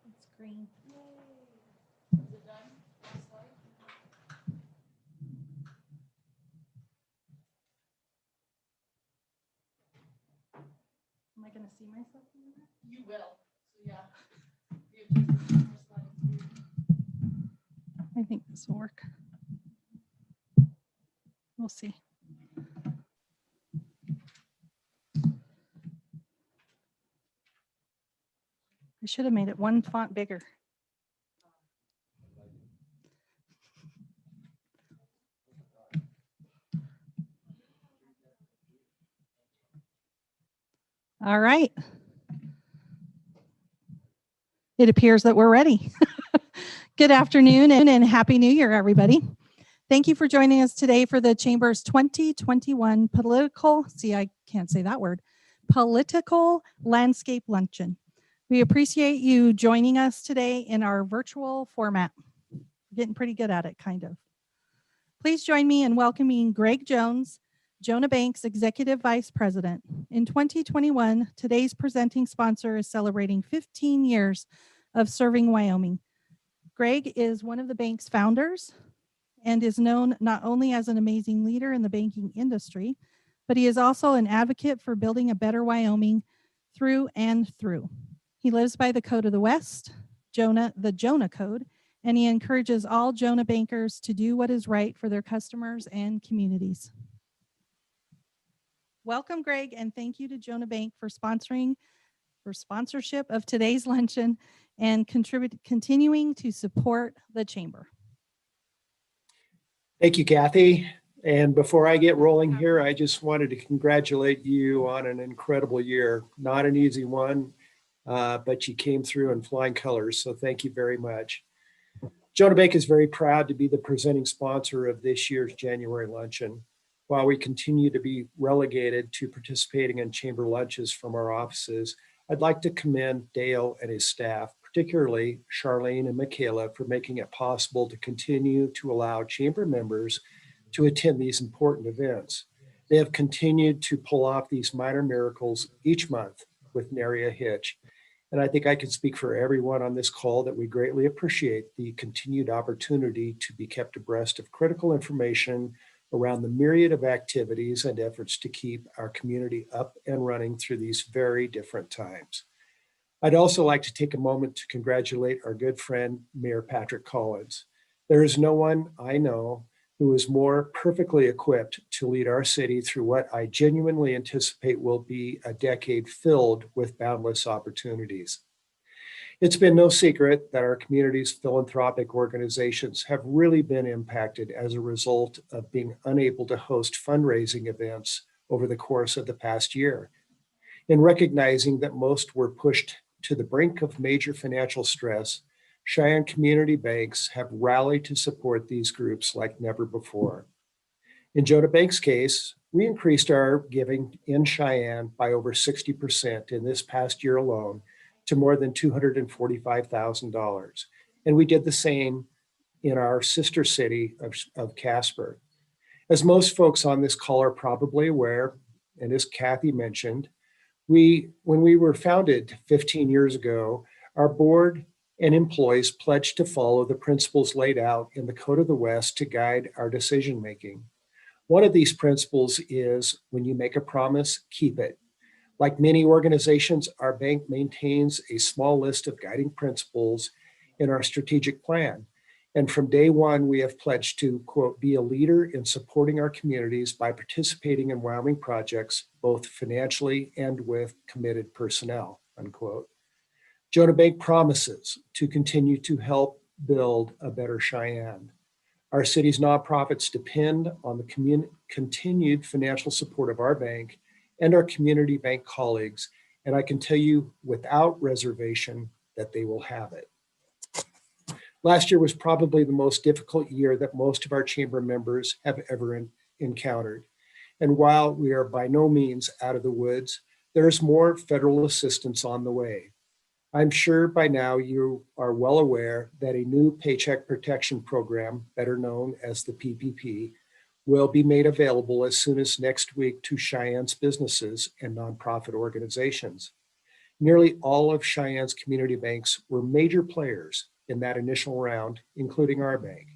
It's green. Is it done? Last slide? Am I going to see myself in that? You will. So yeah. You have just one more slide too. I think this will work. We'll see. I should have made it one font bigger. All right. It appears that we're ready. Good afternoon and Happy New Year, everybody. Thank you for joining us today for the Chamber's 2021 political landscape luncheon. We appreciate you joining us today in our virtual format. We're getting pretty good at it, kind of. Please join me in welcoming Greg Jones, Jonah Banks Executive Vice President. In 2021, today's presenting sponsor is celebrating 15 years of serving Wyoming. Greg is one of the bank's founders and is known not only as an amazing leader in the banking industry, but he is also an advocate for building a better Wyoming through and through. He lives by the Code of the West, the Jonah Code, and he encourages all Jonah bankers to do what is right for their customers and communities. Welcome, Greg, and thank you to Jonah Bank for sponsorship of today's luncheon and continuing to support the Chamber. Thank you, Kathy. And before I get rolling here, I just wanted to congratulate you on an incredible year. Not an easy one, but you came through in flying colors, so thank you very much. Jonah Bank is very proud to be the presenting sponsor of this year's January luncheon. While we continue to be relegated to participating in chamber lunches from our offices, I'd like to commend Dale and his staff, particularly Charlene and Michaela, for making it possible to continue to allow chamber members to attend these important events. They have continued to pull off these minor miracles each month with nary a hitch. And I think I can speak for everyone on this call that we greatly appreciate the continued opportunity to be kept abreast of critical information around the myriad of activities and efforts to keep our community up and running through these very different times. I'd also like to take a moment to congratulate our good friend, Mayor Patrick Collins. There is no one I know who is more perfectly equipped to lead our city through what I genuinely anticipate will be a decade filled with boundless opportunities. It's been no secret that our community's philanthropic organizations have really been impacted as a result of being unable to host fundraising events over the course of the past year. In recognizing that most were pushed to the brink of major financial stress, Cheyenne community banks have rallied to support these groups like never before. In Jonah Bank's case, we increased our giving in Cheyenne by over 60% in this past year alone to more than $245,000. And we did the same in our sister city of Casper. As most folks on this call are probably aware, and as Kathy mentioned, when we were founded 15 years ago, our board and employees pledged to follow the principles laid out in the Code of the West to guide our decision-making. One of these principles is when you make a promise, keep it. Like many organizations, our bank maintains a small list of guiding principles in our strategic plan. And from day one, we have pledged to, quote, be a leader in supporting our communities by participating in Wyoming projects, both financially and with committed personnel, unquote. Jonah Bank promises to continue to help build a better Cheyenne. Our city's nonprofits depend on the continued financial support of our bank and our community bank colleagues, and I can tell you without reservation that they will have it. Last year was probably the most difficult year that most of our chamber members have ever encountered. And while we are by no means out of the woods, there is more federal assistance on the way. I'm sure by now you are well aware that a new Paycheck Protection program, better known as the PPP, will be made available as soon as next week to Cheyenne's businesses and nonprofit organizations. Nearly all of Cheyenne's community banks were major players in that initial round, including our bank.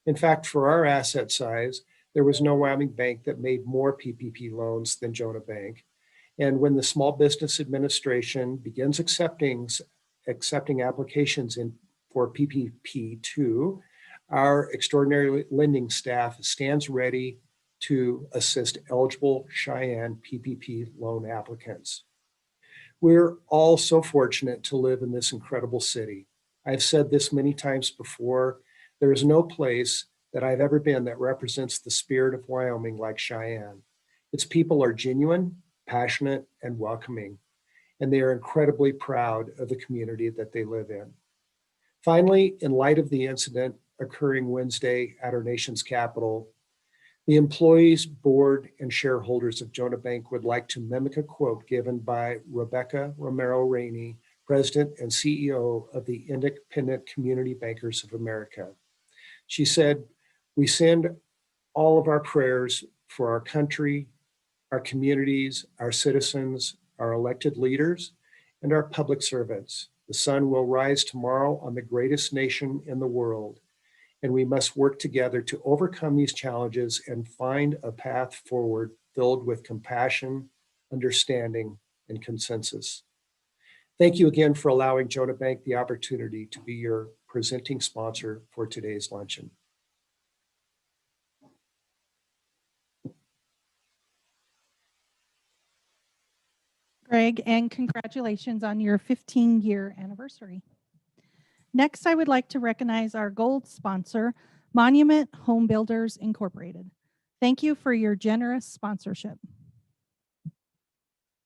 In fact, for our asset size, there was no Wyoming bank that made more PPP loans than Jonah Bank. And when the Small Business Administration begins accepting applications for PPP2, our extraordinary lending staff stands ready to assist eligible Cheyenne PPP loan applicants. We're all so fortunate to live in this incredible city. I've said this many times before. There is no place that I've ever been that represents the spirit of Wyoming like Cheyenne. Its people are genuine, passionate, and welcoming, and they are incredibly proud of the community that they live in. Finally, in light of the incident occurring Wednesday at our nation's capital, the employees, board, and shareholders of Jonah Bank would like to mimic a quote given by Rebecca Romero Rainey, President and CEO of the Independent Community Bankers of America. She said, "We send all of our prayers for our country, our communities, our citizens, our elected leaders, and our public servants. The sun will rise tomorrow on the greatest nation in the world, and we must work together to overcome these challenges and find a path forward filled with compassion, understanding, and consensus." Thank you again for allowing Jonah Bank the opportunity to be your presenting sponsor for today's luncheon. Greg, and congratulations on your 15-year anniversary. Next, I would like to recognize our gold sponsor, Monument Home Builders Incorporated. Thank you for your generous sponsorship.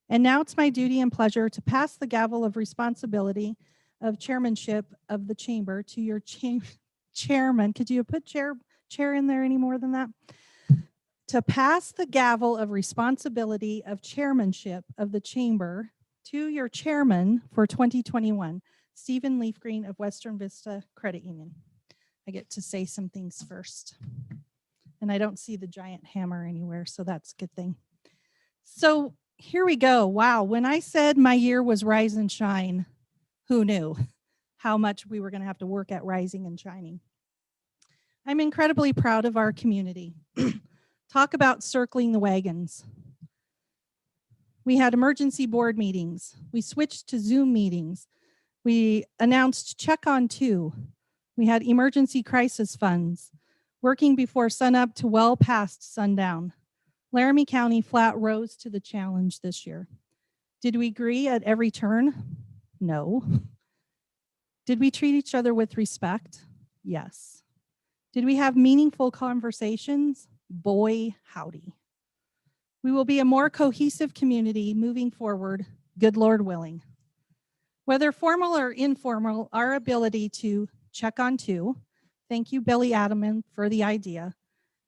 And now it's my duty and pleasure to pass the gavel of responsibility of chairmanship of the chamber to your chairman. Could you put chair in there any more than that? To pass the gavel of responsibility of chairmanship of the chamber to your chairman for 2021, Stephen Leafgreen of Western Vista Credit Union. I get to say some things first. And I don't see the giant hammer anywhere, so that's a good thing. So here we go. Wow, when I said my year was rise and shine, who knew how much we were going to have to work at rising and shining? I'm incredibly proud of our community. Talk about circling the wagons. We had emergency board meetings. We switched to Zoom meetings. We announced Check on 2. We had emergency crisis funds, working before sunup to well past sundown. Laramie County flat rose to the challenge this year. Did we agree at every turn? No. Did we treat each other with respect? Yes. Did we have meaningful conversations? Boy, howdy. We will be a more cohesive community moving forward, good Lord willing. Whether formal or informal, our ability to check on two, thank you, Billy Adaman, for the idea,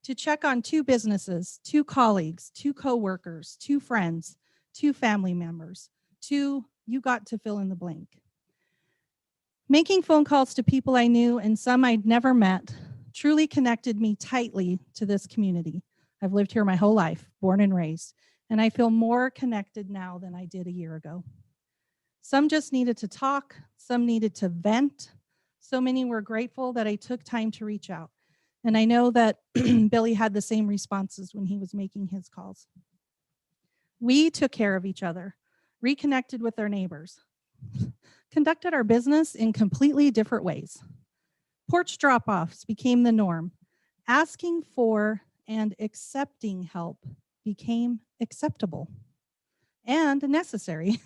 to check on two businesses, two colleagues, two coworkers, two friends, two family members, two, you got to fill in the blank. Making phone calls to people I knew and some I'd never met truly connected me tightly to this community. I've lived here my whole life, born and raised, and I feel more connected now than I did a year ago. Some just needed to talk, some needed to vent. So many were grateful that I took time to reach out. And I know that Billy had the same responses when he was making his calls. We took care of each other, reconnected with our neighbors, conducted our business in completely different ways. Porch drop-offs became the norm. Asking for and accepting help became acceptable and necessary.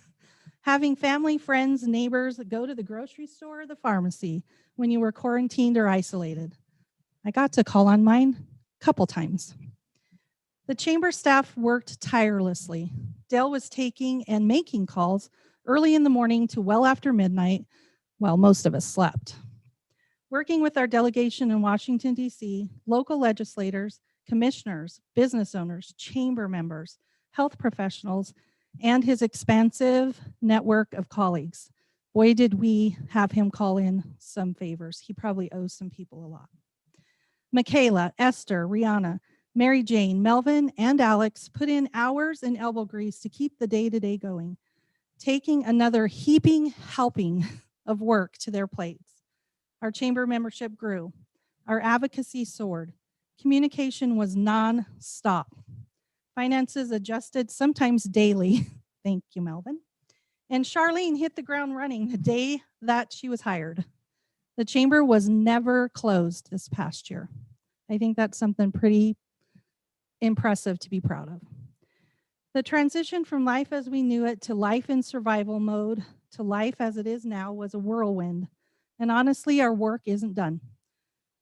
Having family, friends, neighbors go to the grocery store or the pharmacy when you were quarantined or isolated. I got to call on mine a couple times. The chamber staff worked tirelessly. Dale was taking and making calls early in the morning to well after midnight while most of us slept. Working with our delegation in Washington, D.C., local legislators, commissioners, business owners, chamber members, health professionals, and his expansive network of colleagues. Boy, did we have him call in some favors. He probably owes some people a lot. Michaela, Esther, Rihanna, Mary Jane, Melvin, and Alex put in hours and elbow grease to keep the day-to-day going, taking another heaping helping of work to their plates. Our chamber membership grew. Our advocacy soared. Communication was non-stop. Finances adjusted, sometimes daily. Thank you, Melvin. And Charlene hit the ground running the day that she was hired. The chamber was never closed this past year. I think that's something pretty impressive to be proud of. The transition from life as we knew it to life in survival mode to life as it is now was a whirlwind. And honestly, our work isn't done.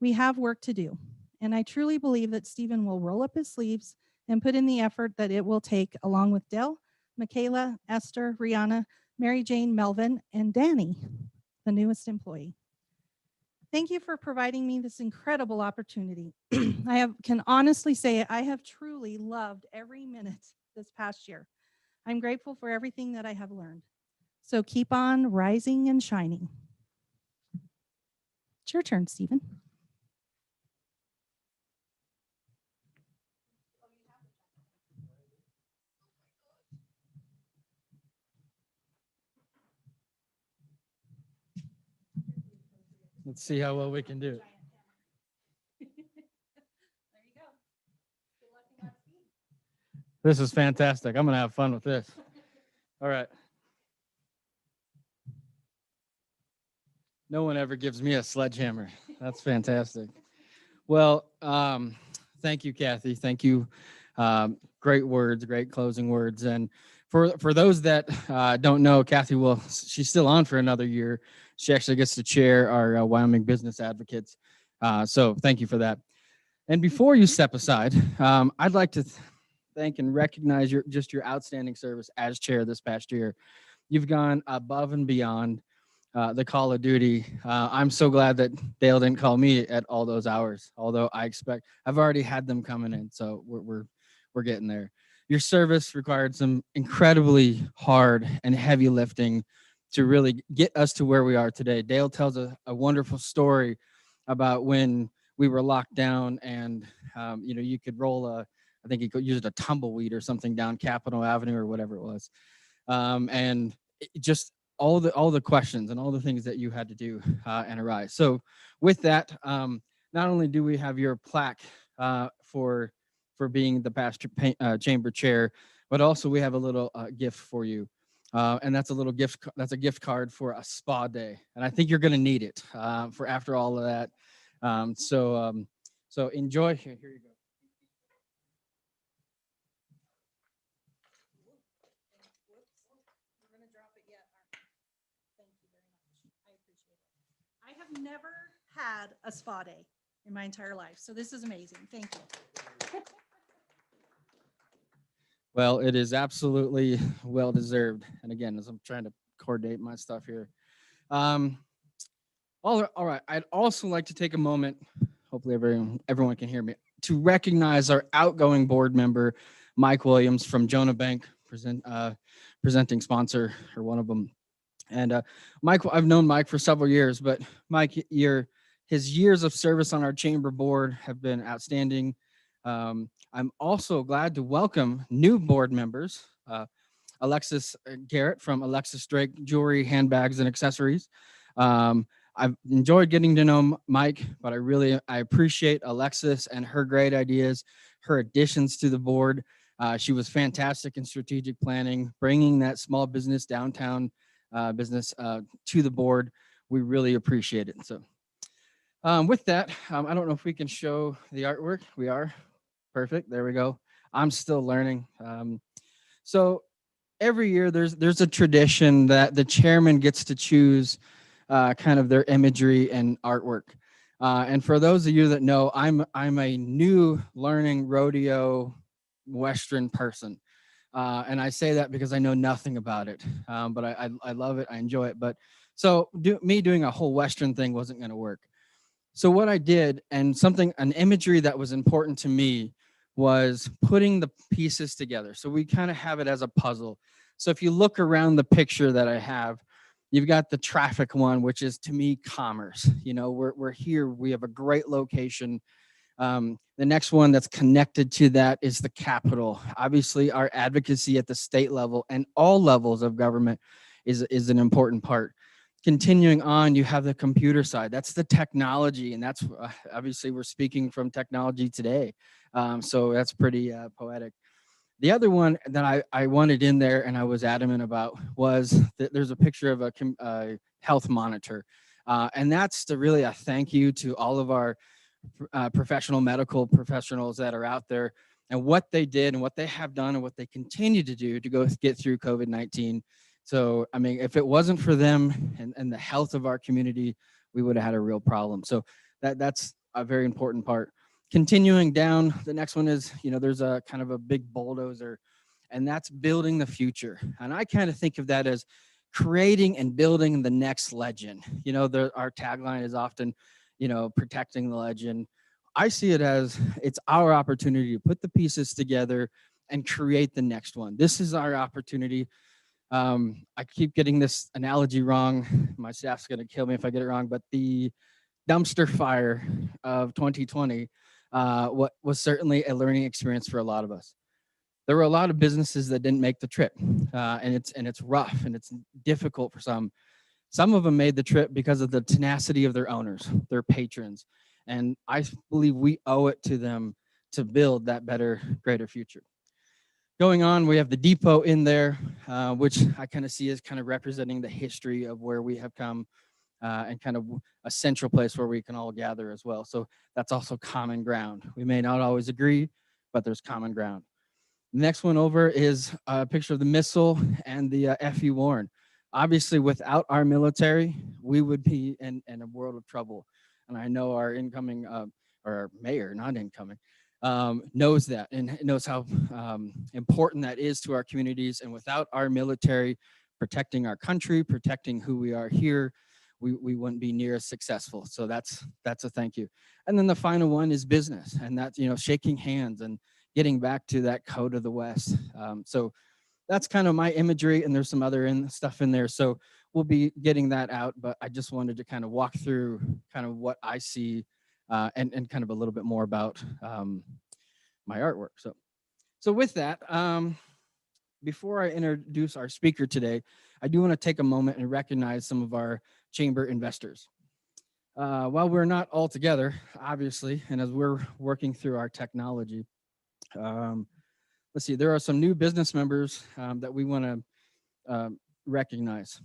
We have work to do. And I truly believe that Stephen will roll up his sleeves and put in the effort that it will take, along with Dell, Michaela, Esther, Rihanna, Mary Jane, Melvin, and Danny, the newest employee. Thank you for providing me this incredible opportunity. Can honestly say I have truly loved every minute this past year. I'm grateful for everything that I have learned. So keep on rising and shining. It's your turn, Stephen. Let's see how well we can do. There you go. Good luck and Godspeed. This is fantastic. I'm going to have fun with this. All right. No one ever gives me a sledgehammer. That's fantastic. Well, thank you, Kathy. Thank you. Great words, great closing words. And for those that don't know, Kathy she's still on for another year. She actually gets to chair our Wyoming Business Advocates. So thank you for that. And before you step aside, I'd like to thank and recognize your outstanding service as chair this past year. You've gone above and beyond the call of duty. I'm so glad that Dale didn't call me at all those hours, although I've already had them coming in, so we're getting there. Your service required some incredibly hard and heavy lifting to really get us to where we are today. Dale tells a wonderful story about when we were locked down and, you could roll I think he used a tumbleweed or something down Capitol Avenue or whatever it was. And just all the questions and all the things that you had to do and arise. So with that, not only do we have your plaque for being the past chamber chair, but also we have a little gift for you. And that's a little gift. That's a gift card for a spa day, and I think you're going to need it for after all of that. So enjoy. Here you go. We're going to drop it yet. Thank you very much. I appreciate it. I have never had a spa day in my entire life, so this is amazing. Thank you. Well, it is absolutely well deserved. And again, as I'm trying to coordinate my stuff here. All right. I'd also like to take a moment, hopefully everyone can hear me, to recognize our outgoing board member, Mike Williams from Jonah Bank, presenting sponsor, or one of them. And Mike, I've known Mike for several years, but Mike, his years of service on our chamber board have been outstanding. I'm also glad to welcome new board members, Alexis Garrett from Alexis Drake Jewelry, Handbags, and Accessories. I've enjoyed getting to know Mike, but I appreciate Alexis and her great ideas, her additions to the board. She was fantastic in strategic planning, bringing that small business downtown business to the board. We really appreciate it. So with that, I don't know if we can show the artwork. We are. Perfect. There we go. I'm still learning. So every year there's a tradition that the chairman gets to choose kind of their imagery and artwork. And for those of you that know, I'm a new learning rodeo Western person. And I say that because I know nothing about it. But I love it. I enjoy it. But so me doing a whole Western thing wasn't going to work. So what I did, and an imagery that was important to me, was putting the pieces together. So we kind of have it as a puzzle. So if you look around the picture that I have, you've got the traffic one, which is to me commerce. You know, we're here. We have a great location. The next one that's connected to that is the Capitol. Obviously, our advocacy at the state level and all levels of government is an important part. Continuing on, you have the computer side. That's the technology, and that's obviously we're speaking from technology today. So that's pretty poetic. The other one that I wanted in there and I was adamant about was that there's a picture of a health monitor. And that's really a thank you to all of our professional medical professionals that are out there and what they did and what they have done and what they continue to do to go get through COVID-19. So, I mean, if it wasn't for them and the health of our community, we would have had a real problem. So that's a very important part. Continuing down, the next one is, there's a kind of a big bulldozer, and that's building the future. And I kind of think of that as creating and building the next legend. Our tagline is often, protecting the legend. I see it as it's our opportunity to put the pieces together and create the next one. This is our opportunity. I keep getting this analogy wrong. My staff's going to kill me if I get it wrong, but the dumpster fire of 2020 what was certainly a learning experience for a lot of us. There were a lot of businesses that didn't make the trip, and it's rough and it's difficult for some. Some of them made the trip because of the tenacity of their owners, their patrons, and I believe we owe it to them to build that better, greater future. Going on, we have the depot in there, which I kind of see as kind of representing the history of where we have come. And kind of a central place where we can all gather as well. So that's also common ground. We may not always agree, but there's common ground. The next one over is a picture of the missile and the F.E. Warren. Obviously, without our military, we would be in a world of trouble. And I know our incoming, or our mayor, not incoming, knows that and knows how important that is to our communities. And without our military protecting our country, protecting who we are here, we wouldn't be near as successful. So that's a thank you. And then the final one is business, and that's shaking hands and getting back to that code of the West. So that's kind of my imagery, and there's some other stuff in there. So we'll be getting that out, but I just wanted to kind of walk through kind of what I see and kind of a little bit more about my artwork. So with that, before I introduce our speaker today, I do want to take a moment and recognize some of our chamber investors. While we're not all together, obviously, and as we're working through our technology, let's see, there are some new business members that we want to recognize.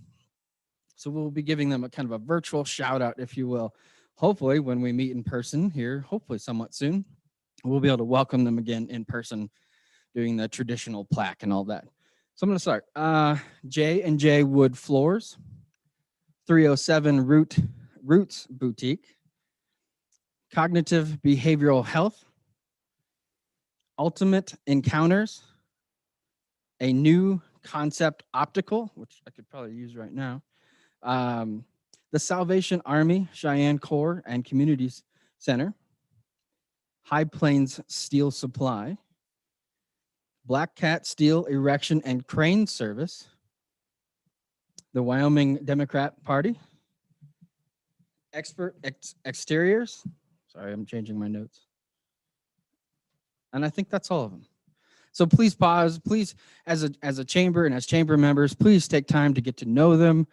So we'll be giving them a kind of a virtual shout out, if you will. Hopefully, when we meet in person here, hopefully somewhat soon, we'll be able to welcome them again in person, doing the traditional plaque and all that. So I'm going to start. J&J Wood Floors, 307 Roots Boutique, Cognitive Behavioral Health, Ultimate Encounters, A New Concept Optical, which I could probably use right now, the Salvation Army Cheyenne Corps and Communities Center, High Plains Steel Supply, Black Cat Steel Erection and Crane Service, the Wyoming Democrat Party, Expert Exteriors. Sorry, I'm changing my notes. And I think that's all of them. So please pause. Please, as a chamber and as chamber members, please take time to get to know them.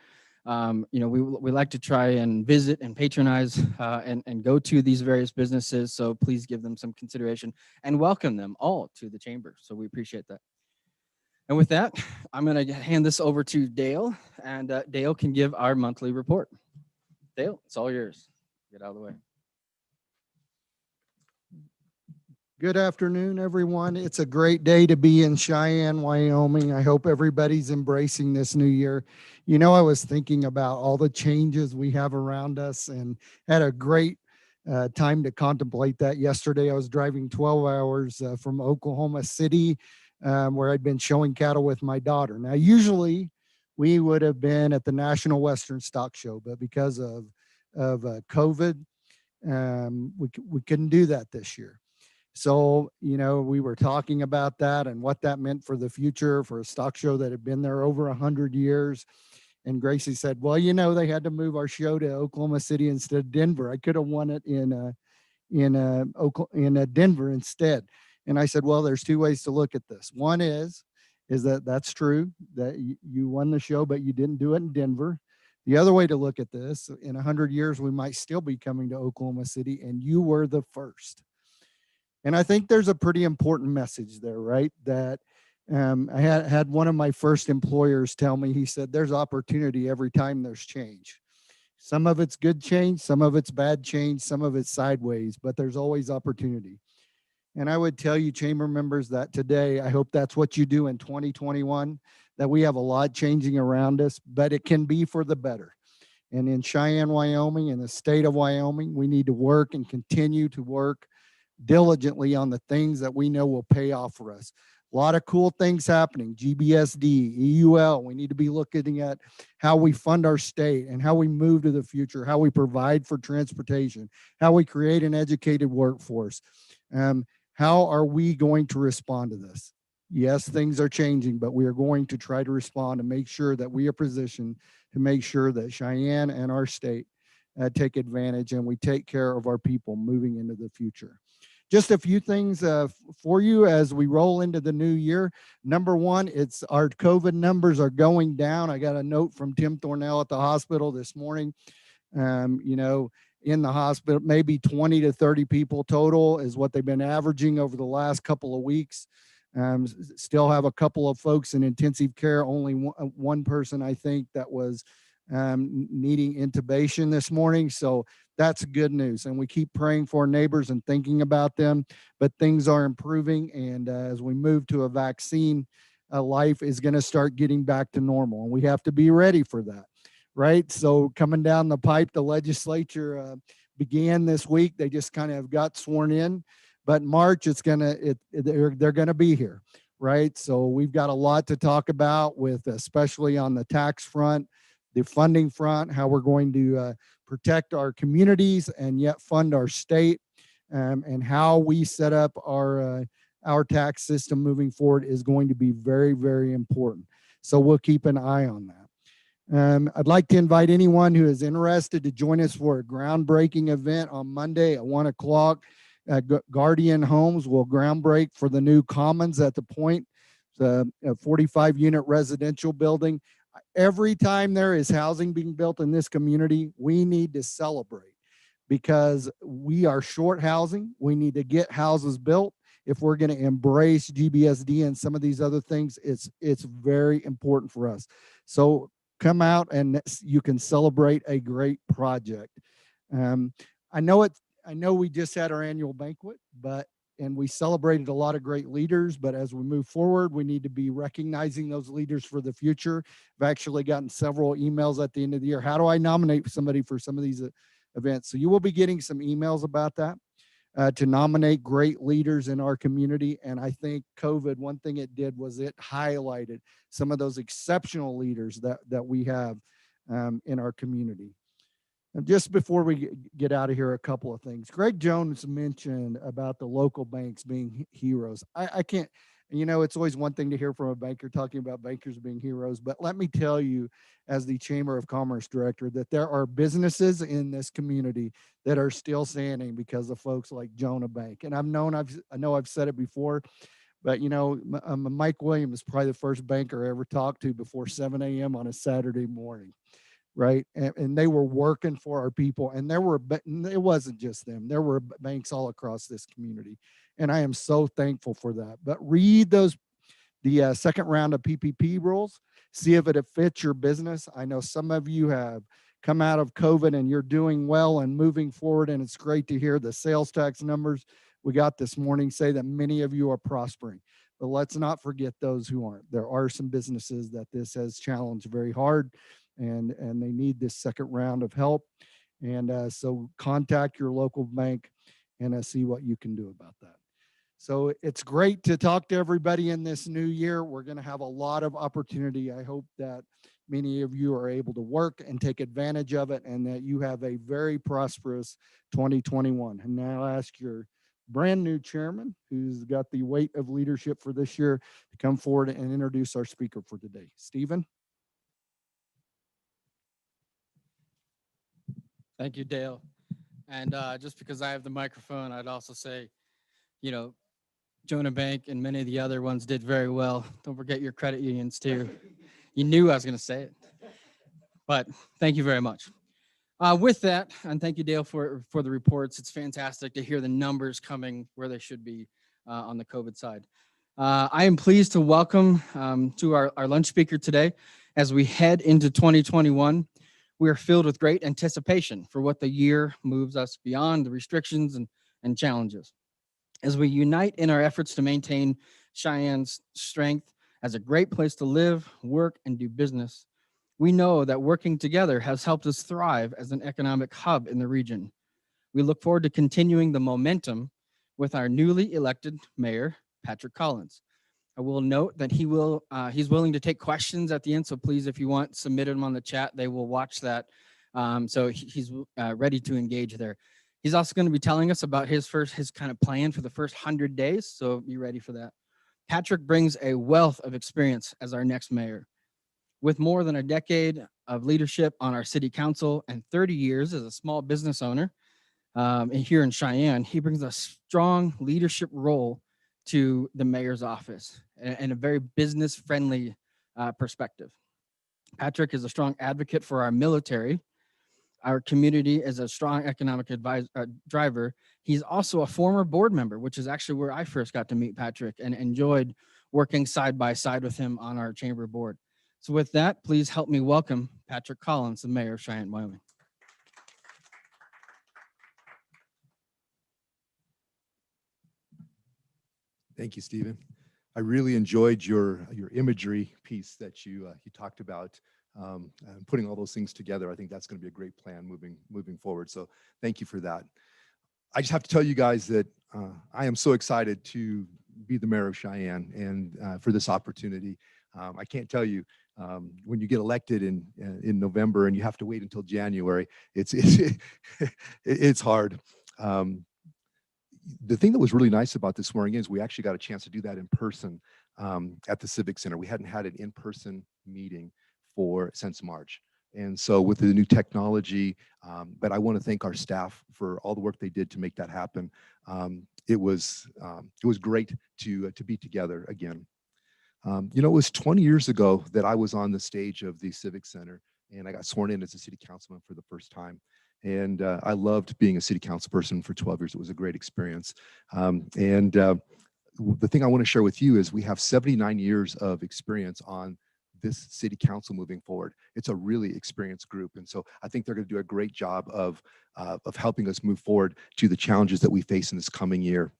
We like to try and visit and patronize and go to these various businesses. So please give them some consideration and welcome them all to the chamber. So we appreciate that. And with that, I'm going to hand this over to Dale, and Dale can give our monthly report. Dale, it's all yours. Get out of the way. Good afternoon, everyone. It's a great day to be in Cheyenne, Wyoming. I hope everybody's embracing this new year. You know, I was thinking about all the changes we have around us and had a great time to contemplate that yesterday. I was driving 12 hours from Oklahoma City, where I'd been showing cattle with my daughter. Now, usually we would have been at the National Western Stock Show, but because of COVID, we couldn't do that this year. So, we were talking about that and what that meant for the future for a stock show that had been there over 100 years. And Gracie said, well, they had to move our show to Oklahoma City instead of Denver. I could have won it in Denver instead. And I said, well, there's two ways to look at this. One is that's true, that you won the show, but you didn't do it in Denver. The other way to look at this, in 100 years, we might still be coming to Oklahoma City, and you were the first. And I think there's a pretty important message there, right? That I had one of my first employers tell me, he said, there's opportunity every time there's change. Some of it's good change, some of it's bad change, some of it's sideways, but there's always opportunity. And I would tell you, chamber members, that today, I hope that's what you do in 2021, that we have a lot changing around us, but it can be for the better. And in Cheyenne, Wyoming, in the state of Wyoming, we need to work and continue to work diligently on the things that we know will pay off for us. A lot of cool things happening. GBSD, EUL. We need to be looking at how we fund our state and how we move to the future, how we provide for transportation, how we create an educated workforce. How are we going to respond to this? Yes, things are changing, but we are going to try to respond and make sure that we are positioned to make sure that Cheyenne and our state take advantage and we take care of our people moving into the future. Just a few things for you as we roll into the new year. Number one, it's our COVID numbers are going down. I got a note from Tim Thornell at the hospital this morning. In the hospital, maybe 20 to 30 people total is what they've been averaging over the last couple of weeks. Still have a couple of folks in intensive care. Only one person, I think, that was needing intubation this morning. So that's good news. And we keep praying for our neighbors and thinking about them, but things are improving. And as we move to a vaccine, life is going to start getting back to normal. And we have to be ready for that, right? So coming down the pipe, the legislature began this week. They just kind of got sworn in, but March, they're going to be here, right? So we've got a lot to talk about with, especially on the tax front, the funding front, how we're going to protect our communities and yet fund our state, and how we set up our tax system moving forward is going to be very, very important. So we'll keep an eye on that. I'd like to invite anyone who is interested to join us for a groundbreaking event on Monday at 1 o'clock. Guardian Homes will groundbreak for the new Commons at the Point, the 45-unit residential building. Every time there is housing being built in this community, we need to celebrate because we are short housing. We need to get houses built. if we're going to embrace GBSD and some of these other things, it's very important for us. So come out and you can celebrate a great project. I know we just had our annual banquet, and we celebrated a lot of great leaders, but as we move forward, we need to be recognizing those leaders for the future. I've actually gotten several emails at the end of the year. How do I nominate somebody for some of these events? So you will be getting some emails about that to nominate great leaders in our community. And I think COVID, one thing it did was it highlighted some of those exceptional leaders that we have in our community. And just before we get out of here, a couple of things. Greg Jones mentioned about the local banks being heroes. I can't, it's always one thing to hear from a banker talking about bankers being heroes, but let me tell you, as the Chamber of Commerce director, that there are businesses in this community that are still standing because of folks like Jonah Bank. And I know I've said it before, but Mike Williams is probably the first banker I ever talked to before 7 a.m. on a Saturday morning. Right. And they were working for our people, and it wasn't just them. There were banks all across this community. And I am so thankful for that. But read the second round of PPP rules, see if it fits your business. I know some of you have come out of COVID and you're doing well and moving forward. And it's great to hear the sales tax numbers we got this morning say that many of you are prospering. But let's not forget those who aren't. There are some businesses that this has challenged very hard. And they need this second round of help. And so contact your local bank and see what you can do about that. So it's great to talk to everybody in this new year. We're going to have a lot of opportunity. I hope that many of you are able to work and take advantage of it, and that you have a very prosperous 2021. And now I'll ask your brand new chairman, who's got the weight of leadership for this year, to come forward and introduce our speaker for today. Stephen. Thank you, Dale. And just because I have the microphone, I'd also say, Jonah Bank and many of the other ones did very well. Don't forget your credit unions too. You knew I was going to say it. But thank you very much. With that, and thank you, Dale, for the reports. It's fantastic to hear the numbers coming where they should be on the COVID side. I am pleased to welcome to our lunch speaker today. As we head into 2021, we are filled with great anticipation for what the year moves us beyond the restrictions and challenges. As we unite in our efforts to maintain Cheyenne's strength as a great place to live, work, and do business, we know that working together has helped us thrive as an economic hub in the region. We look forward to continuing the momentum with our newly elected mayor, Patrick Collins. I will note that he's willing to take questions at the end. So please, if you want, submit them on the chat. They will watch that. So he's ready to engage there. He's also going to be telling us about his kind of plan for the first 100 days. So be ready for that. Patrick brings a wealth of experience as our next mayor. With more than a decade of leadership on our city council and 30 years as a small business owner here in Cheyenne, he brings a strong leadership role to the mayor's office and a very business-friendly perspective. Patrick is a strong advocate for our military. Our community is a strong economic driver. He's also a former board member, which is actually where I first got to meet Patrick and enjoyed working side by side with him on our chamber board. So with that, please help me welcome Patrick Collins, the mayor of Cheyenne, Wyoming. Thank you, Stephen. I really enjoyed your imagery piece that you talked about, putting all those things together. I think that's going to be a great plan moving forward. So thank you for that. I just have to tell you guys that I am so excited to be the mayor of Cheyenne and for this opportunity. I can't tell you when you get elected in November and you have to wait until January, it's hard. The thing that was really nice about this swearing in is we actually got a chance to do that in person at the Civic Center. We hadn't had an in-person meeting since March. And so with the new technology, but I want to thank our staff for all the work they did to make that happen. It was great to be together again. It was 20 years ago that I was on the stage of the Civic Center and I got sworn in as a city councilman for the first time. And I loved being a city council person for 12 years. It was a great experience. the thing I want to share with you is we have 79 years of experience on this city council moving forward. It's a really experienced group. And so I think they're going to do a great job of helping us move forward to the challenges that we face in this coming year.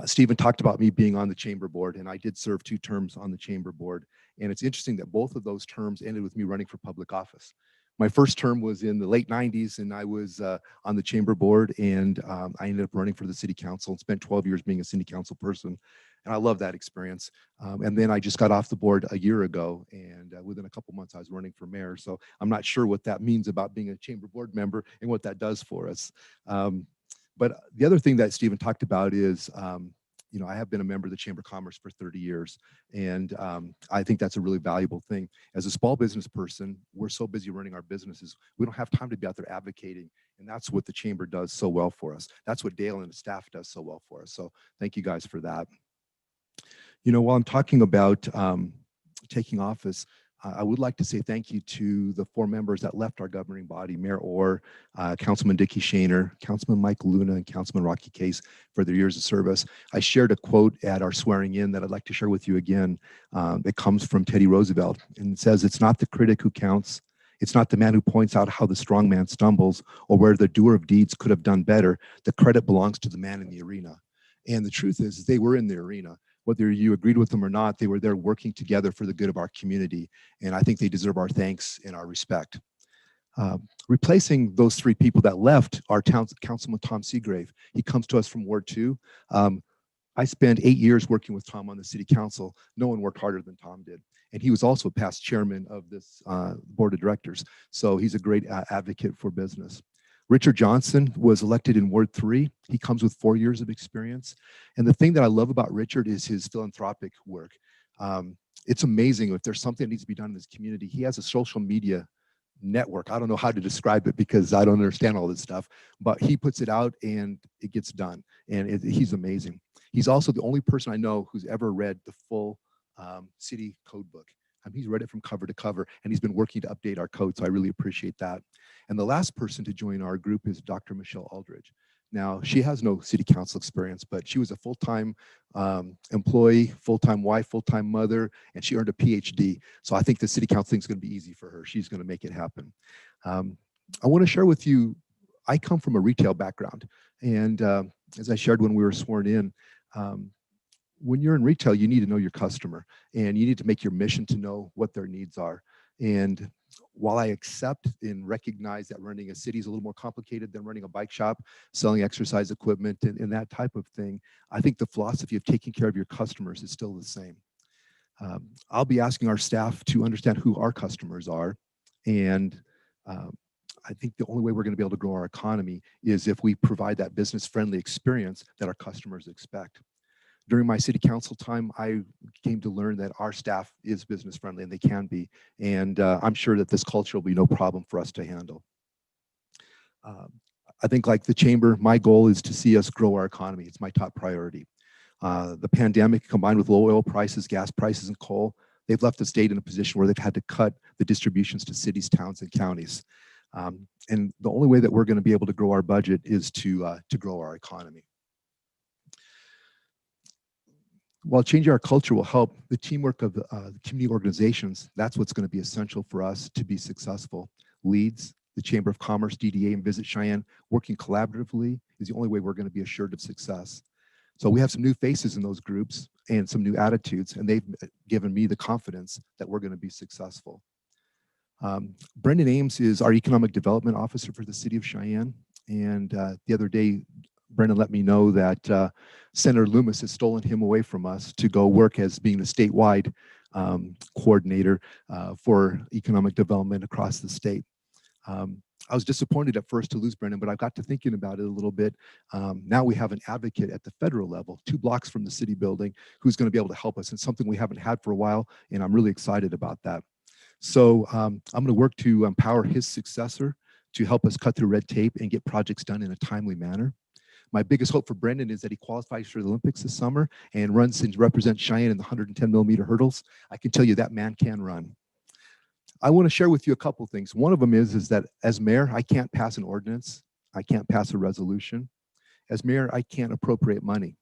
Stephen talked about me being on the chamber board, and I did serve 2 terms on the chamber board. And it's interesting that both of those terms ended with me running for public office. My first term was in the late 90s, and I was on the chamber board, and I ended up running for the city council and spent 12 years being a city council person. And I love that experience. And then I just got off the board a year ago, and within a couple months I was running for mayor. So I'm not sure what that means about being a chamber board member and what that does for us. But the other thing that Stephen talked about is, I have been a member of the Chamber of Commerce for 30 years, and I think that's a really valuable thing. As a small business person, we're so busy running our businesses, we don't have time to be out there advocating, and that's what the Chamber does so well for us. That's what Dale and the staff does so well for us. So thank you guys for that. While I'm talking about taking office, I would like to say thank you to the 4 members that left our governing body, Mayor Orr, Councilman Dickie Shaner, Councilman Mike Luna, and Councilman Rocky Case for their years of service. I shared a quote at our swearing in that I'd like to share with you again. It comes from Teddy Roosevelt, and it says, "It's not the critic who counts. It's not the man who points out how the strong man stumbles or where the doer of deeds could have done better. The credit belongs to the man in the arena." And the truth is, they were in the arena. Whether you agreed with them or not, they were there working together for the good of our community. And I think they deserve our thanks and our respect. Replacing those 3 people that left are Councilman Tom Seagrave. He comes to us from Ward 2. I spent 8 years working with Tom on the city council. No one worked harder than Tom did. And he was also past chairman of this board of directors. So he's a great advocate for business. Richard Johnson was elected in Ward 3. He comes with 4 years of experience. And the thing that I love about Richard is his philanthropic work. It's amazing if there's something that needs to be done in this community. He has a social media network. I don't know how to describe it because I don't understand all this stuff, but he puts it out and it gets done. And he's amazing. He's also the only person I know who's ever read the full city code book. He's read it from cover to cover, and he's been working to update our code, so I really appreciate that. And the last person to join our group is Dr. Michelle Aldridge. Now, she has no city council experience, but she was a full-time employee, full-time wife, full-time mother, and she earned a PhD. So I think the city council thing is going to be easy for her. She's going to make it happen. I want to share with you, I come from a retail background, and as I shared when we were sworn in, when you're in retail, you need to know your customer, and you need to make your mission to know what their needs are. And while I accept and recognize that running a city is a little more complicated than running a bike shop, selling exercise equipment and that type of thing, I think the philosophy of taking care of your customers is still the same. I'll be asking our staff to understand who our customers are. And I think the only way we're going to be able to grow our economy is if we provide that business-friendly experience that our customers expect. During my city council time, I came to learn that our staff is business friendly, and they can be. And I'm sure that this culture will be no problem for us to handle. I think like the chamber, my goal is to see us grow our economy. It's my top priority. The pandemic combined with low oil prices, gas prices, and coal, they've left the state in a position where they've had to cut the distributions to cities, towns, and counties. And the only way that we're going to be able to grow our budget is to grow our economy. While changing our culture will help, the teamwork of the community organizations, that's what's going to be essential for us to be successful. Leads, the Chamber of Commerce, DDA, and Visit Cheyenne, working collaboratively is the only way we're going to be assured of success. So we have some new faces in those groups and some new attitudes, and they've given me the confidence that we're going to be successful. Brendan Ames is our Economic Development Officer for the City of Cheyenne, and the other day, Brendan let me know that Senator Loomis has stolen him away from us to go work as being the statewide coordinator for economic development across the state. I was disappointed at first to lose Brendan, but I got to thinking about it a little bit. Now we have an advocate at the federal level, 2 blocks from the city building, who's going to be able to help us. It's something we haven't had for a while, and I'm really excited about that. So I'm going to work to empower his successor to help us cut through red tape and get projects done in a timely manner. My biggest hope for Brendan is that he qualifies for the Olympics this summer and runs and represents Cheyenne in the 110-millimeter hurdles. I can tell you that man can run. I want to share with you a couple of things. One of them is that as mayor, I can't pass an ordinance. I can't pass a resolution. As mayor, I can't appropriate money.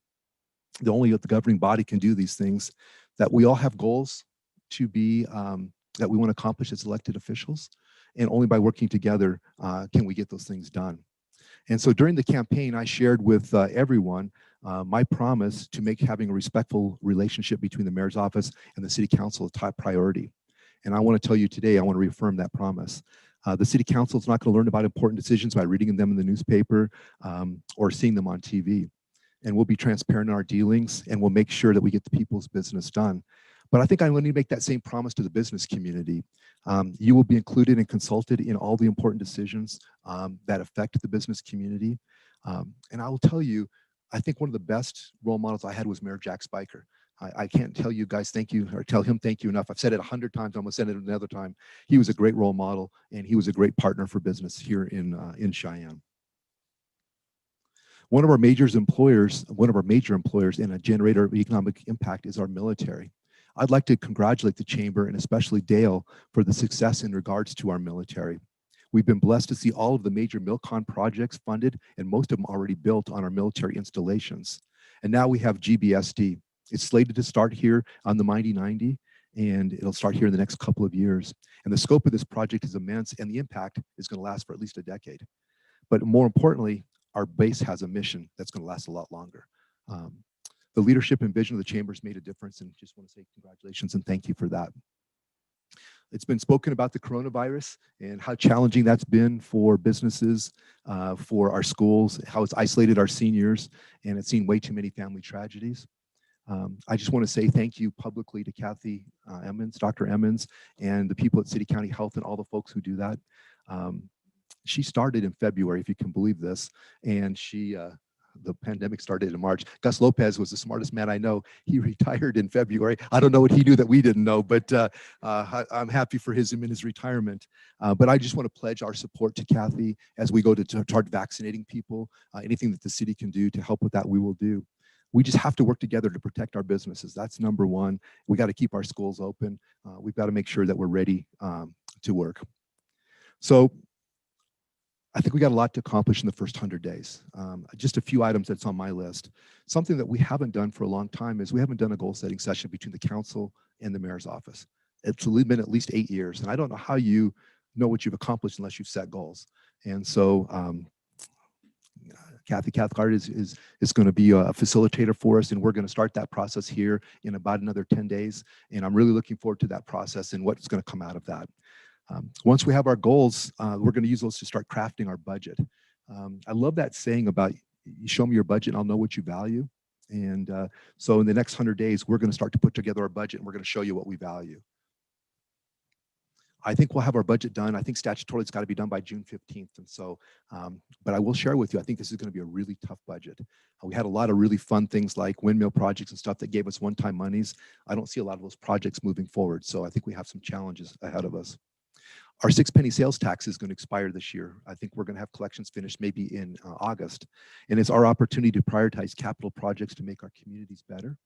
the governing body can do these things, that we all have goals to be, that we want to accomplish as elected officials. And only by working together can we get those things done. And so during the campaign, I shared with everyone my promise to make having a respectful relationship between the mayor's office and the city council a top priority. And I want to tell you today, I want to reaffirm that promise. The city council is not going to learn about important decisions by reading them in the newspaper or seeing them on TV. And we'll be transparent in our dealings, and we'll make sure that we get the people's business done. But I think I need to make that same promise to the business community. You will be included and consulted in all the important decisions that affect the business community. And I will tell you, I think one of the best role models I had was Mayor Jack Spiker. I can't tell you guys thank you or tell him thank you enough. I've said it 100 times. I'm going to say it another time. He was a great role model, and he was a great partner for business here in Cheyenne. One of our major employers and a generator of economic impact is our military. I'd like to congratulate the Chamber and especially Dale for the success in regards to our military. We've been blessed to see all of the major MilCon projects funded, and most of them already built on our military installations. And now we have GBSD. It's slated to start here on the Mighty 90, and it'll start here in the next couple of years. And the scope of this project is immense, and the impact is going to last for at least a decade. But more importantly, our base has a mission that's going to last a lot longer. The leadership and vision of the Chamber's made a difference, and just want to say congratulations and thank you for that. It's been spoken about the coronavirus and how challenging that's been for businesses, for our schools, how it's isolated our seniors, and it's seen way too many family tragedies. I just want to say thank you publicly to Kathy Emmons, Dr. Emmons, and the people at City County Health and all the folks who do that. She started in February, if you can believe this, and the pandemic started in March. Gus Lopez was the smartest man I know. He retired in February. I don't know what he knew that we didn't know, but I'm happy for him in his retirement. But I just want to pledge our support to Kathy as we go to start vaccinating people. Anything that the city can do to help with that, we will do. We just have to work together to protect our businesses. That's number one. We got to keep our schools open. We've got to make sure that we're ready to work. So I think we got a lot to accomplish in the first 100 days. Just a few items that's on my list. Something that we haven't done for a long time is we haven't done a goal setting session between the council and the mayor's office. It's been at least 8 years, and I don't know how you know what you've accomplished unless you've set goals. And so Kathy Cathcart is going to be a facilitator for us, and we're going to start that process here in about another 10 days. And I'm really looking forward to that process and what's going to come out of that. Once we have our goals, we're going to use those to start crafting our budget. I love that saying about you show me your budget and I'll know what you value. And so in the next 100 days, we're going to start to put together our budget, and we're going to show you what we value. I think we'll have our budget done. I think statutorily it's got to be done by June 15th. And so, but I will share with you, I think this is going to be a really tough budget. We had a lot of really fun things like windmill projects and stuff that gave us one-time monies. I don't see a lot of those projects moving forward. So I think we have some challenges ahead of us. Our 6-penny sales tax is going to expire this year. I think we're going to have collections finished maybe in August. And it's our opportunity to prioritize capital projects to make our communities better.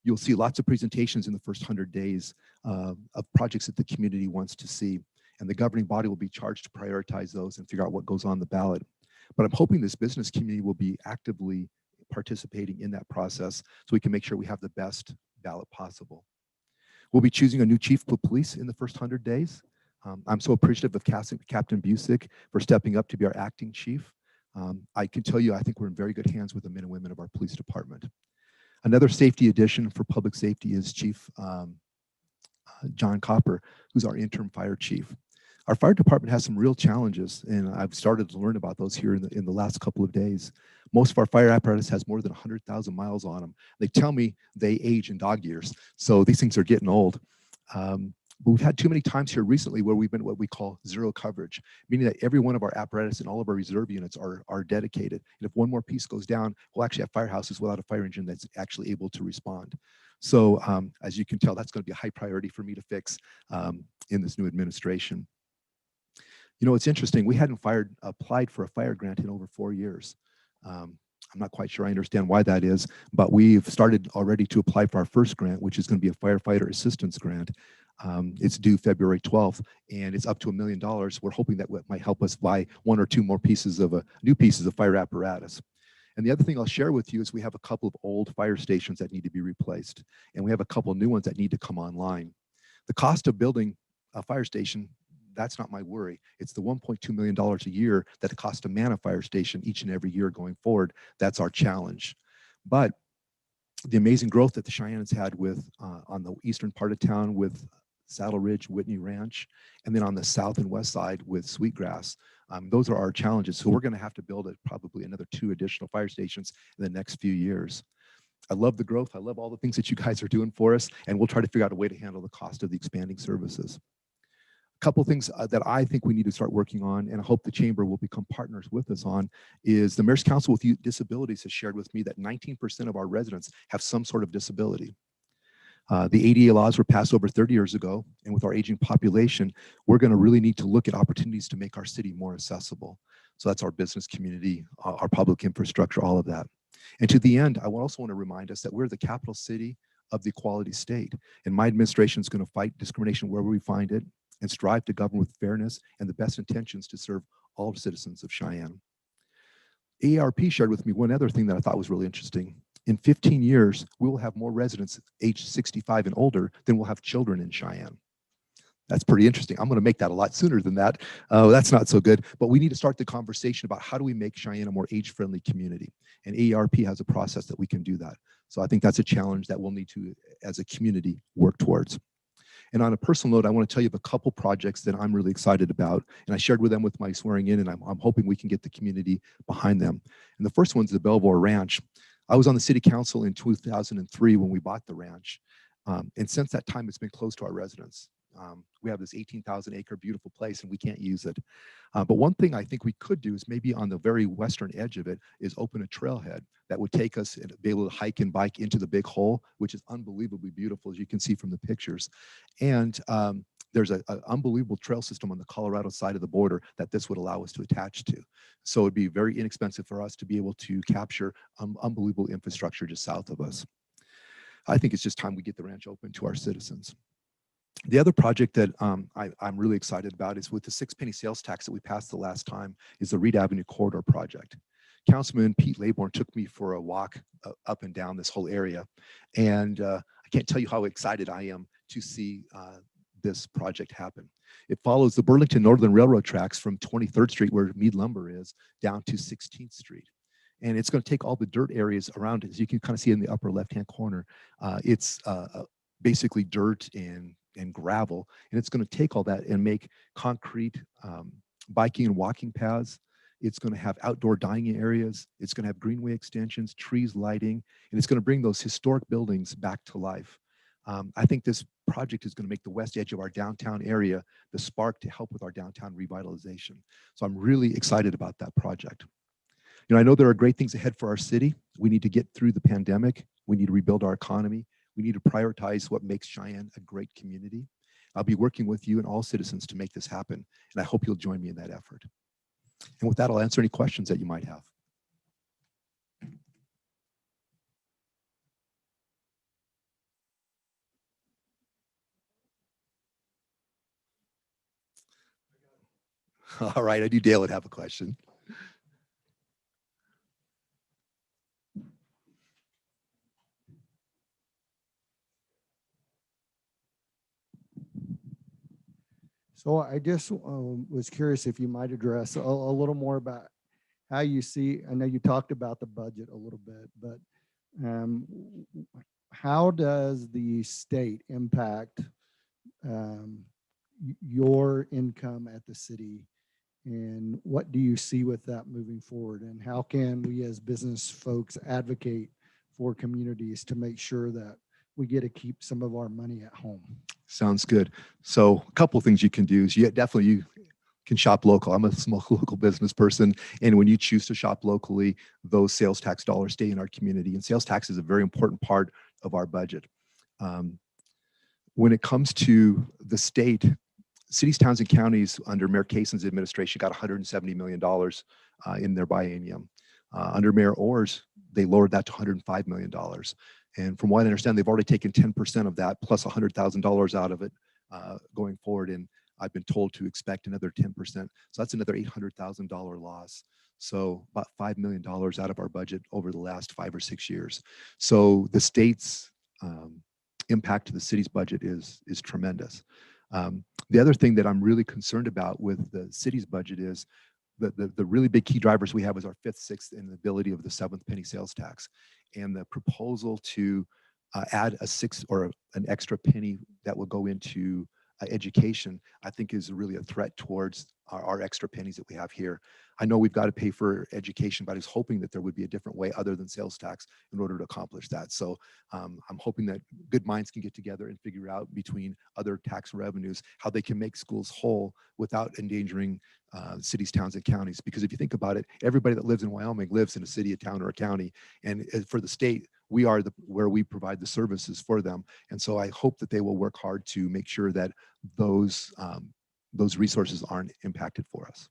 You'll see lots of presentations in the first 100 days of projects that the community wants to see. And the governing body will be charged to prioritize those and figure out what goes on the ballot. But I'm hoping this business community will be actively participating in that process so we can make sure we have the best ballot possible. We'll be choosing a new chief of police in the first 100 days. I'm so appreciative of Captain Busick for stepping up to be our acting chief. I can tell you, I think we're in very good hands with the men and women of our police department. Another safety addition for public safety is Chief John Copper, who's our interim fire chief. Our fire department has some real challenges, and I've started to learn about those here in the last couple of days. Most of our fire apparatus has more than 100,000 miles on them. They tell me they age in dog years, so these things are getting old. But we've had too many times here recently where we've been what we call zero coverage, meaning that every one of our apparatus and all of our reserve units are dedicated. And if one more piece goes down, we'll actually have firehouses without a fire engine that's actually able to respond. So as you can tell, that's going to be a high priority for me to fix in this new administration. You know, it's interesting. We hadn't applied for a fire grant in over 4 years. I'm not quite sure I understand why that is, but we've started already to apply for our first grant, which is going to be a firefighter assistance grant. It's due February 12th, and it's up to $1 million. We're hoping that might help us buy 1 or 2 more new pieces of fire apparatus. And the other thing I'll share with you is we have a couple of old fire stations that need to be replaced, and we have a couple of new ones that need to come online. The cost of building a fire station, that's not my worry. It's the $1.2 million a year that it costs to man a fire station each and every year going forward. That's our challenge. But the amazing growth that the Cheyennes had with on the eastern part of town with Saddle Ridge, Whitney Ranch, and then on the south and west side with Sweetgrass, those are our challenges. So we're going to have to build probably another 2 additional fire stations in the next few years. I love the growth. I love all the things that you guys are doing for us, and we'll try to figure out a way to handle the cost of the expanding services. A couple of things that I think we need to start working on, and I hope the chamber will become partners with us on, is the Mayor's Council with Youth Disabilities has shared with me that 19% of our residents have some sort of disability. The ADA laws were passed over 30 years ago, and with our aging population, we're going to really need to look at opportunities to make our city more accessible. So that's our business community, our public infrastructure, all of that. And to the end, I also want to remind us that we're the capital city of the equality state, and my administration is going to fight discrimination wherever we find it and strive to govern with fairness and the best intentions to serve all citizens of Cheyenne. AARP shared with me one other thing that I thought was really interesting. In 15 years, we will have more residents aged 65 and older than we'll have children in Cheyenne. That's pretty interesting. I'm going to make that a lot sooner than that. That's not so good, but we need to start the conversation about how do we make Cheyenne a more age-friendly community, and AARP has a process that we can do that. So I think that's a challenge that we'll need to, as a community, work towards. And on a personal note, I want to tell you of a couple projects that I'm really excited about, and I shared with them with my swearing in, and I'm hoping we can get the community behind them. And the first one's the Belvoir Ranch. I was on the city council in 2003 when we bought the ranch, and since that time, it's been close to our residents. We have this 18,000 acre beautiful place and we can't use it. But one thing I think we could do is maybe on the very western edge of it is open a trailhead that would take us and be able to hike and bike into the big hole, which is unbelievably beautiful, as you can see from the pictures. And there's an unbelievable trail system on the Colorado side of the border that this would allow us to attach to. So it'd be very inexpensive for us to be able to capture unbelievable infrastructure just south of us. I think it's just time we get the ranch open to our citizens. The other project that I'm really excited about is with the 6-penny sales tax that we passed the last time is the Reed Avenue Corridor project. Councilman Pete Laybourne took me for a walk up and down this whole area. And I can't tell you how excited I am to see this project happen. It follows the Burlington Northern Railroad tracks from 23rd Street, where Mead Lumber is, down to 16th Street. And it's going to take all the dirt areas around it, as you can kind of see in the upper left-hand corner. It's basically dirt and gravel, and it's going to take all that and make concrete biking and walking paths. It's going to have outdoor dining areas. It's going to have greenway extensions, trees, lighting, and it's going to bring those historic buildings back to life. I think this project is going to make the west edge of our downtown area the spark to help with our downtown revitalization. So I'm really excited about that project. You know, I know there are great things ahead for our city. We need to get through the pandemic. We need to rebuild our economy. We need to prioritize what makes Cheyenne a great community. I'll be working with you and all citizens to make this happen, and I hope you'll join me in that effort. And with that, I'll answer any questions that you might have. All right, I knew Dale would have a question. So I just was curious if you might address a little more about how you see, I know you talked about the budget a little bit, but how does the state impact your income at the city, and what do you see with that moving forward, and how can we as business folks advocate for communities to make sure that we get to keep some of our money at home? Sounds good. So a couple of things you can do is you can shop local. I'm a small local business person, and when you choose to shop locally, those sales tax dollars stay in our community, and sales tax is a very important part of our budget. When it comes to the state, cities, towns, and counties under Mayor Kason's administration got $170 million in their biennium. Under Mayor Orr's, they lowered that to $105 million. And from what I understand, they've already taken 10% of that plus $100,000 out of it going forward. And I've been told to expect another 10%. So that's another $800,000 loss. So about $5 million out of our budget over the last 5 or 6 years. So the state's impact to the city's budget is tremendous. The other thing that I'm really concerned about with the city's budget is the really big key drivers we have is our 5th, 6th, and the ability of the 7th penny sales tax. And the proposal to add a 6th or an extra penny that will go into education, I think is really a threat towards our extra pennies that we have here. I know we've got to pay for education, but I was hoping that there would be a different way other than sales tax in order to accomplish that. So I'm hoping that good minds can get together and figure out between other tax revenues how they can make schools whole without endangering cities, towns, and counties. Because if you think about it, everybody that lives in Wyoming lives in a city, a town, or a county. And for the state, we are where we provide the services for them. And so I hope that they will work hard to make sure that those resources aren't impacted for us.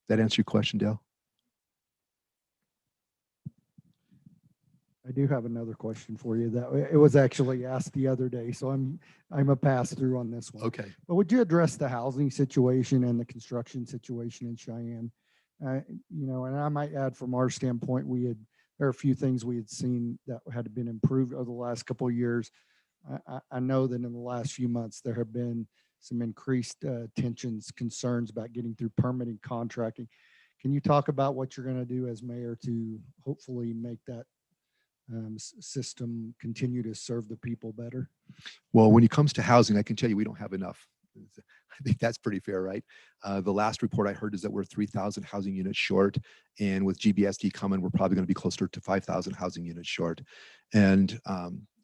That answer your question, Dale? I do have another question for you. That it was actually asked the other day, so I'm a pass through on this one. Okay. But would you address the housing situation and the construction situation in Cheyenne? You know, and I might add from our standpoint, there are a few things we had seen that had been improved over the last couple of years. I know that in the last few months there have been some increased tensions, concerns about getting through permitting, contracting. Can you talk about what you're going to do as mayor to hopefully make that system continue to serve the people better? Well, when it comes to housing, I can tell you we don't have enough. I think that's pretty fair, right? The last report I heard is that we're 3,000 housing units short. And with GBSD coming, we're probably going to be closer to 5,000 housing units short. And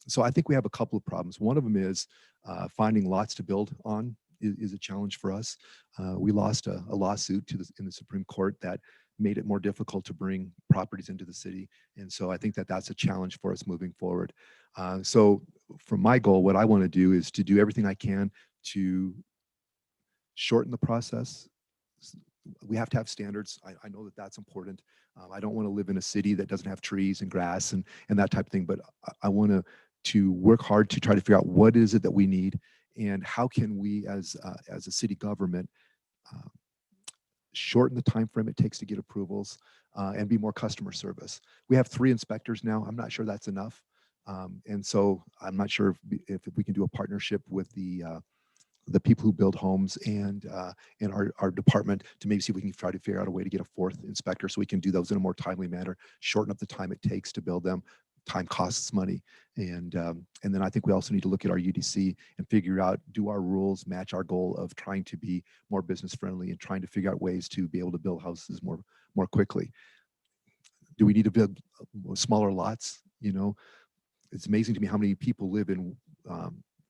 so I think we have a couple of problems. One of them is finding lots to build on is a challenge for us. We lost a lawsuit in the Supreme Court that made it more difficult to bring properties into the city. And so I think that that's a challenge for us moving forward. So for my goal, what I want to do is to do everything I can to shorten the process. We have to have standards. I know that that's important. I don't want to live in a city that doesn't have trees and grass and that type of thing, but I want to work hard to try to figure out what is it that we need and how can we as a city government shorten the time frame it takes to get approvals and be more customer service. We have 3 inspectors now. I'm not sure that's enough. And so I'm not sure if we can do a partnership with the people who build homes and our department to maybe see if we can try to figure out a way to get a 4th inspector so we can do those in a more timely manner, shorten up the time it takes to build them. Time costs money. And then I think we also need to look at our UDC and figure out, do our rules match our goal of trying to be more business friendly and trying to figure out ways to be able to build houses more quickly. Do we need to build smaller lots? You know, it's amazing to me how many people live in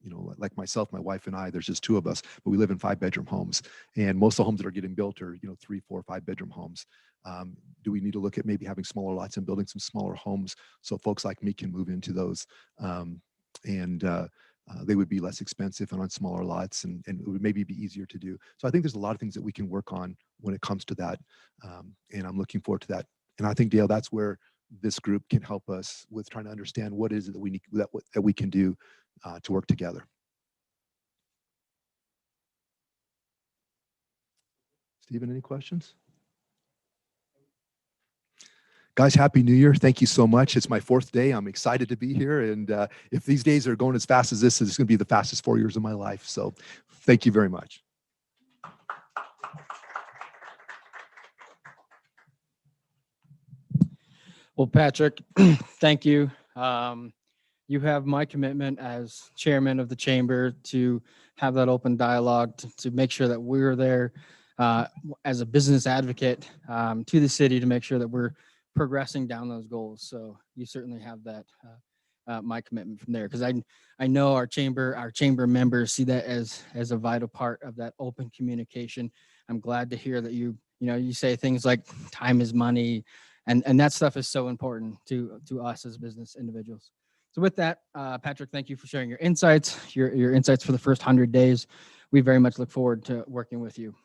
you know, like myself, my wife and I, there's just 2 of us, but we live in 5-bedroom homes. And most of the homes that are getting built are, you know, 3, 4, 5-bedroom homes. Do we need to look at maybe having smaller lots and building some smaller homes so folks like me can move into those? They would be less expensive and on smaller lots and it would maybe be easier to do. So I think there's a lot of things that we can work on when it comes to that. And I'm looking forward to that. And I think, Dale, that's where this group can help us with trying to understand what is it that we need, that we can do to work together. Stephen, any questions? Guys, Happy New Year. Thank you so much. It's my 4th day. I'm excited to be here. And if these days are going as fast as this, it's going to be the fastest 4 years of my life. So thank you very much. Well, Patrick, thank you. You have my commitment as chairman of the chamber to have that open dialogue, to make sure that we're there as a business advocate to the city to make sure that we're progressing down those goals. So you certainly have that, my commitment from there, because I know our chamber members see that as a vital part of that open communication. I'm glad to hear that you say things like time is money, and that stuff is so important to us as business individuals. So with that, Patrick, thank you for sharing your insights, your insights for the first 100 days. We very much look forward to working with you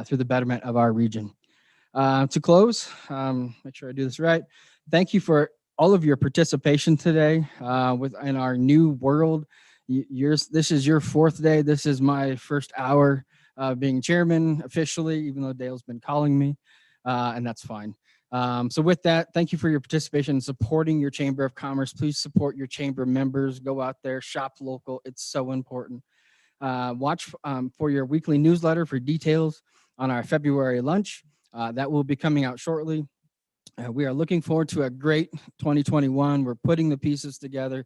through the betterment of our region. To close, make sure I do this right. Thank you for all of your participation today in our new world. This is your 4th day. This is my first hour being chairman officially, even though Dale's been calling me. and that's fine. So with that, thank you for your participation and supporting your Chamber of Commerce. Please support your chamber members. Go out there, shop local. It's so important. Watch for your weekly newsletter for details on our February lunch. That will be coming out shortly. We are looking forward to a great 2021. We're putting the pieces together.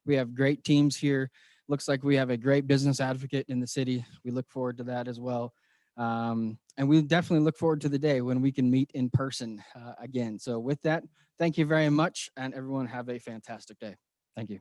We have great teams here. Looks like we have a great business advocate in the city. We look forward to that as well. And we definitely look forward to the day when we can meet in person again. So with that, thank you very much, and everyone have a fantastic day. Thank you.